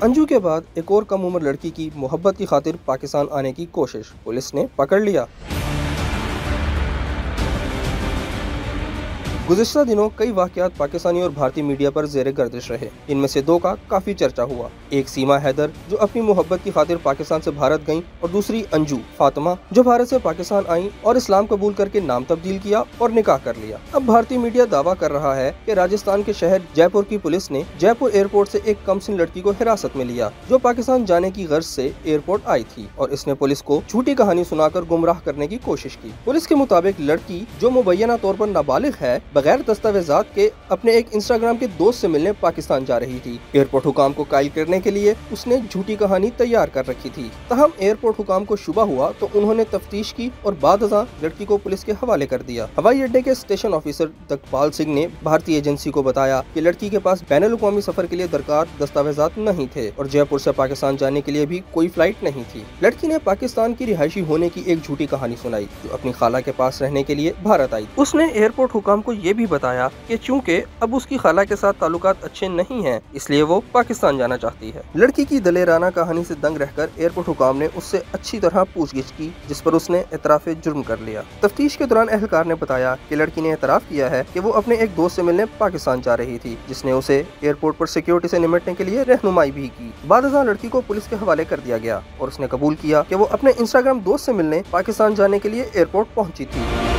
अंजू के बाद एक और कम उम्र लड़की की मोहब्बत की खातिर पाकिस्तान आने की कोशिश, पुलिस ने पकड़ लिया। गुज़िश्ता दिनों कई वाक़यात पाकिस्तानी और भारतीय मीडिया पर ज़ेरे गर्दिश रहे। इनमें से दो का काफ़ी चर्चा हुआ। एक सीमा हैदर जो अपनी मोहब्बत की खातिर पाकिस्तान से भारत गईं, और दूसरी अंजू फातिमा जो भारत से पाकिस्तान आईं और इस्लाम कबूल करके नाम तब्दील किया और निकाह कर लिया। अब भारतीय मीडिया दावा कर रहा है कि राजस्थान के शहर जयपुर की पुलिस ने जयपुर एयरपोर्ट से एक कमसिन लड़की को हिरासत में लिया जो पाकिस्तान जाने की गर्ज से एयरपोर्ट आई थी, और इसने पुलिस को झूठी कहानी सुनाकर गुमराह करने की कोशिश की। पुलिस के मुताबिक लड़की जो मुबैना तौर पर नाबालिग है, बगैर दस्तावेजात के अपने एक इंस्टाग्राम के दोस्त से मिलने पाकिस्तान जा रही थी। एयरपोर्ट हुकाम को कायल करने के लिए उसने झूठी कहानी तैयार कर रखी थी। तहम एयरपोर्ट हुकाम को शुबा हुआ तो उन्होंने तफ्तीश की और बाद लड़की को पुलिस के हवाले कर दिया। हवाई अड्डे के स्टेशन ऑफिसर दकपाल सिंह ने भारतीय एजेंसी को बताया कि लड़की के पास बैनुल-अक़वामी सफर के लिए दरकार दस्तावेजात नहीं थे और जयपुर से पाकिस्तान जाने के लिए भी कोई फ्लाइट नहीं थी। लड़की ने पाकिस्तान की रिहायशी होने की एक झूठी कहानी सुनाई जो अपनी खाला के पास रहने के लिए भारत आई। उसने एयरपोर्ट हुकाम को ये भी बताया कि चूंकि अब उसकी खाला के साथ ताल्लुकात अच्छे नहीं हैं, इसलिए वो पाकिस्तान जाना चाहती है। लड़की की दलेराना कहानी से दंग रहकर एयरपोर्ट हुकाम ने उससे अच्छी तरह पूछगिछ की, जिस पर उसने एतराफ़े जुर्म कर लिया। तफ्तीश के दौरान एहलकार ने बताया कि लड़की ने एतराफ़ किया है कि वो अपने एक दोस्त से मिलने पाकिस्तान जा रही थी, जिसने उसे एयरपोर्ट पर सिक्योरिटी से निपटने के लिए रहनुमाई भी की। बाद लड़की को पुलिस के हवाले कर दिया गया और उसने कबूल किया कि वो अपने इंस्टाग्राम दोस्त से मिलने पाकिस्तान जाने के लिए एयरपोर्ट पहुंची थी।